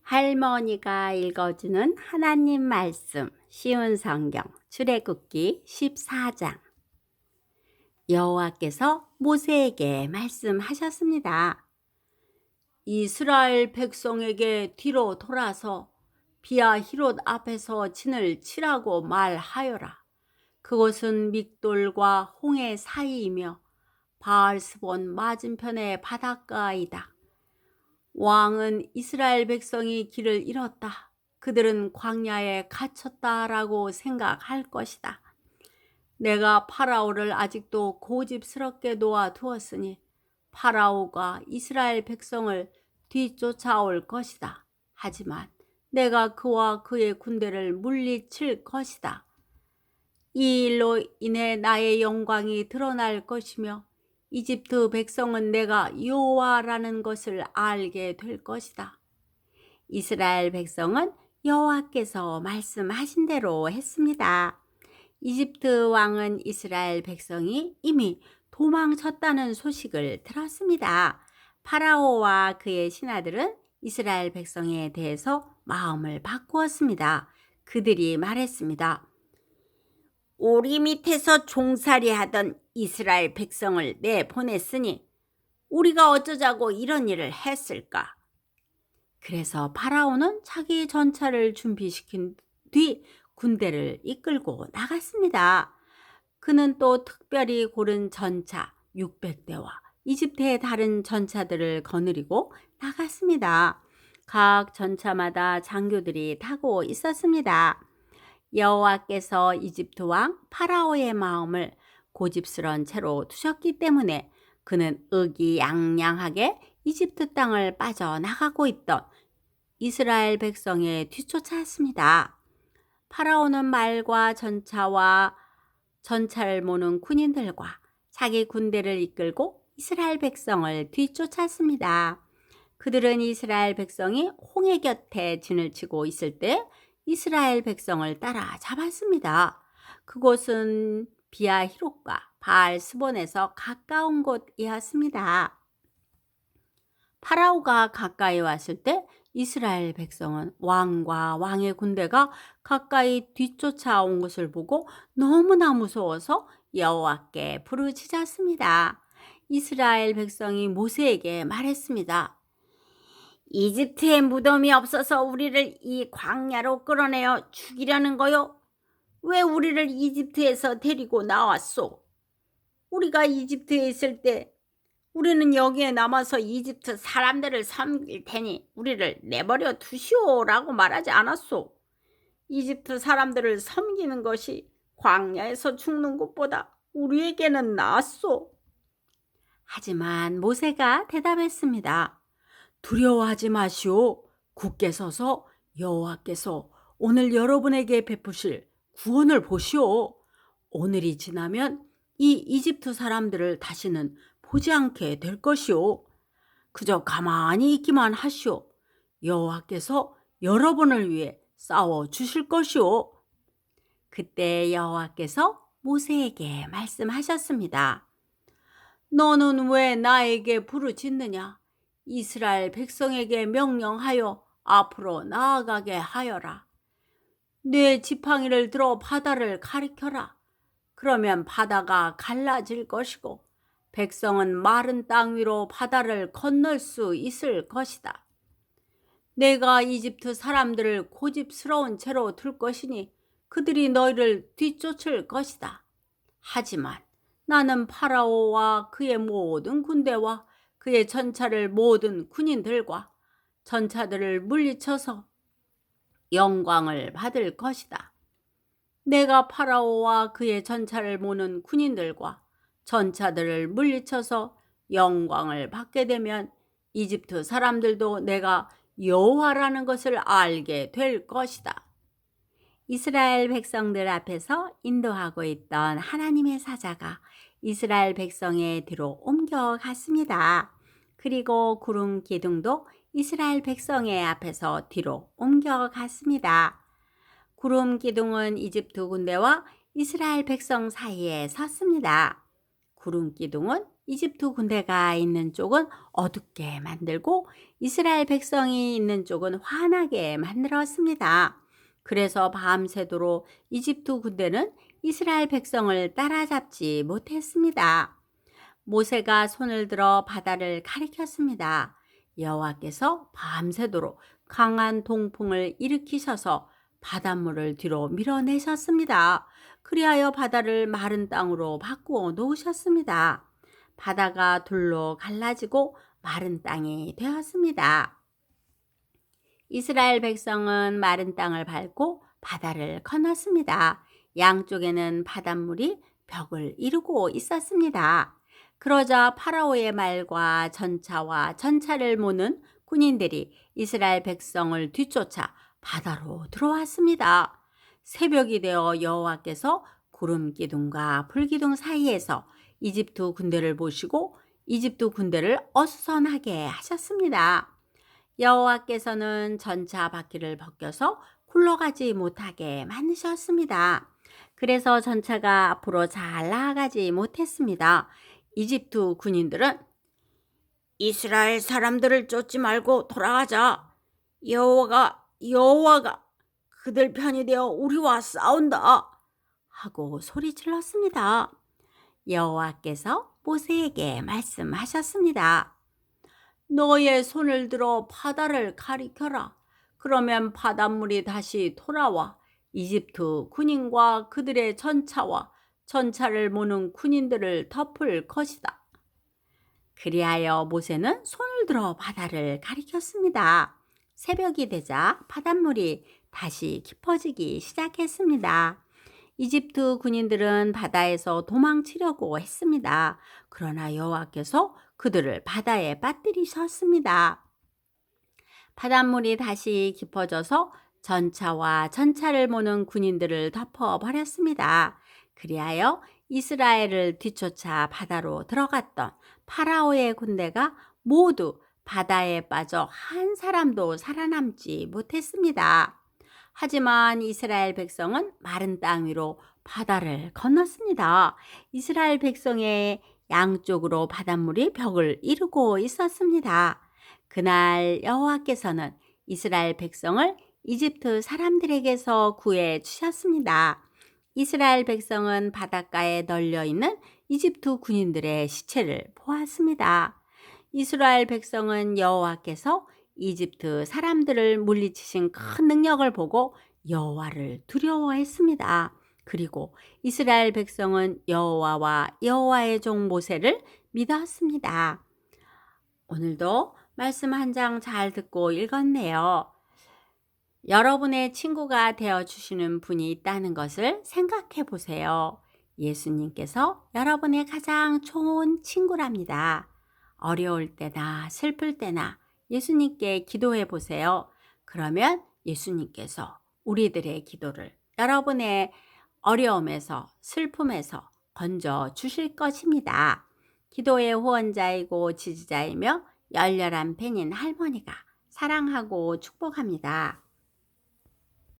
할머니가 읽어주는 하나님 말씀 쉬운 성경 출애굽기 14장. 여호와께서 모세에게 말씀하셨습니다. 이스라엘 백성에게 뒤로 돌아서 비아히롯 앞에서 진을 치라고 말하여라. 그곳은 믹돌과 홍해 사이이며 바알스본 맞은편의 바닷가이다. 왕은 이스라엘 백성이 길을 잃었다, 그들은 광야에 갇혔다라고 생각할 것이다. 내가 파라오를 아직도 고집스럽게 놓아두었으니 파라오가 이스라엘 백성을 뒤쫓아올 것이다. 하지만 내가 그와 그의 군대를 물리칠 것이다. 이 일로 인해 나의 영광이 드러날 것이며 이집트 백성은 내가 여호와라는 것을 알게 될 것이다. 이스라엘 백성은 여호와께서 말씀하신 대로 했습니다. 이집트 왕은 이스라엘 백성이 이미 도망쳤다는 소식을 들었습니다. 파라오와 그의 신하들은 이스라엘 백성에 대해서 마음을 바꾸었습니다. 그들이 말했습니다. 우리 밑에서 종살이 하던 이스라엘 백성을 내보냈으니 우리가 어쩌자고 이런 일을 했을까? 그래서 파라오는 자기 전차를 준비시킨 뒤 군대를 이끌고 나갔습니다. 그는 또 특별히 고른 전차 600대와 이집트의 다른 전차들을 거느리고 나갔습니다. 각 전차마다 장교들이 타고 있었습니다. 여호와께서 이집트 왕 파라오의 마음을 고집스러운 채로 두셨기 때문에 그는 의기양양하게 이집트 땅을 빠져나가고 있던 이스라엘 백성에 뒤쫓았습니다. 파라오는 말과 전차와 전차를 모는 군인들과 자기 군대를 이끌고 이스라엘 백성을 뒤쫓았습니다. 그들은 이스라엘 백성이 홍해 곁에 진을 치고 있을 때 이스라엘 백성을 따라 잡았습니다. 그곳은 비아히롯과 바알스본에서 가까운 곳이었습니다. 파라오가 가까이 왔을 때 이스라엘 백성은 왕과 왕의 군대가 가까이 뒤쫓아온 것을 보고 너무나 무서워서 여호와께 부르짖었습니다. 이스라엘 백성이 모세에게 말했습니다. 이집트에 무덤이 없어서 우리를 이 광야로 끌어내어 죽이려는 거요? 왜 우리를 이집트에서 데리고 나왔소? 우리가 이집트에 있을 때 우리는 여기에 남아서 이집트 사람들을 섬길 테니 우리를 내버려 두시오라고 말하지 않았소? 이집트 사람들을 섬기는 것이 광야에서 죽는 것보다 우리에게는 낫소. 하지만 모세가 대답했습니다. 두려워하지 마시오. 굳게 서서 여호와께서 오늘 여러분에게 베푸실 구원을 보시오. 오늘이 지나면 이 이집트 사람들을 다시는 보지 않게 될 것이오. 그저 가만히 있기만 하시오. 여호와께서 여러분을 위해 싸워 주실 것이오. 그때 여호와께서 모세에게 말씀하셨습니다. 너는 왜 나에게 부르짖느냐? 이스라엘 백성에게 명령하여 앞으로 나아가게 하여라. 내 지팡이를 들어 바다를 가리켜라. 그러면 바다가 갈라질 것이고 백성은 마른 땅 위로 바다를 건널 수 있을 것이다. 내가 이집트 사람들을 고집스러운 채로 둘 것이니 그들이 너희를 뒤쫓을 것이다. 하지만 나는 파라오와 그의 모든 군대와 그의 전차를 모든 군인들과 전차들을 물리쳐서 영광을 받을 것이다. 내가 파라오와 그의 전차를 모는 군인들과 전차들을 물리쳐서 영광을 받게 되면 이집트 사람들도 내가 여호와라는 것을 알게 될 것이다. 이스라엘 백성들 앞에서 인도하고 있던 하나님의 사자가 이스라엘 백성의 뒤로 옮겨갔습니다. 그리고 구름 기둥도 이스라엘 백성의 앞에서 뒤로 옮겨갔습니다. 구름 기둥은 이집트 군대와 이스라엘 백성 사이에 섰습니다. 구름 기둥은 이집트 군대가 있는 쪽은 어둡게 만들고 이스라엘 백성이 있는 쪽은 환하게 만들었습니다. 그래서 밤새도록 이집트 군대는 이스라엘 백성을 따라잡지 못했습니다. 모세가 손을 들어 바다를 가리켰습니다. 여호와께서 밤새도록 강한 동풍을 일으키셔서 바닷물을 뒤로 밀어내셨습니다. 그리하여 바다를 마른 땅으로 바꾸어 놓으셨습니다. 바다가 둘로 갈라지고 마른 땅이 되었습니다. 이스라엘 백성은 마른 땅을 밟고 바다를 건넜습니다. 양쪽에는 바닷물이 벽을 이루고 있었습니다. 그러자 파라오의 말과 전차와 전차를 모는 군인들이 이스라엘 백성을 뒤쫓아 바다로 들어왔습니다. 새벽이 되어 여호와께서 구름 기둥과 불 기둥 사이에서 이집트 군대를 보시고 이집트 군대를 어수선하게 하셨습니다. 여호와께서는 전차 바퀴를 벗겨서 굴러가지 못하게 만드셨습니다. 그래서 전차가 앞으로 잘 나아가지 못했습니다. 이집트 군인들은 이스라엘 사람들을 쫓지 말고 돌아가자. 여호와가 그들 편이 되어 우리와 싸운다. 하고 소리질렀습니다. 여호와께서 모세에게 말씀하셨습니다. 너의 손을 들어 바다를 가리켜라. 그러면 바닷물이 다시 돌아와 이집트 군인과 그들의 전차와 전차를 모는 군인들을 덮을 것이다. 그리하여 모세는 손을 들어 바다를 가리켰습니다. 새벽이 되자 바닷물이 다시 깊어지기 시작했습니다. 이집트 군인들은 바다에서 도망치려고 했습니다. 그러나 여호와께서 그들을 바다에 빠뜨리셨습니다. 바닷물이 다시 깊어져서 전차와 전차를 모는 군인들을 덮어버렸습니다. 그리하여 이스라엘을 뒤쫓아 바다로 들어갔던 파라오의 군대가 모두 바다에 빠져 한 사람도 살아남지 못했습니다. 하지만 이스라엘 백성은 마른 땅 위로 바다를 건넜습니다. 이스라엘 백성의 양쪽으로 바닷물이 벽을 이루고 있었습니다. 그날 여호와께서는 이스라엘 백성을 이집트 사람들에게서 구해 주셨습니다. 이스라엘 백성은 바닷가에 널려 있는 이집트 군인들의 시체를 보았습니다. 이스라엘 백성은 여호와께서 이집트 사람들을 물리치신 큰 능력을 보고 여호와를 두려워했습니다. 그리고 이스라엘 백성은 여호와와 여호와의 종 모세를 믿었습니다. 오늘도 말씀 한 장 잘 듣고 읽었네요. 여러분의 친구가 되어주시는 분이 있다는 것을 생각해 보세요. 예수님께서 여러분의 가장 좋은 친구랍니다. 어려울 때나 슬플 때나 예수님께 기도해 보세요. 그러면 예수님께서 우리들의 기도를 여러분의 어려움에서 슬픔에서 건져 주실 것입니다. 기도의 후원자이고 지지자이며 열렬한 팬인 할머니가 사랑하고 축복합니다.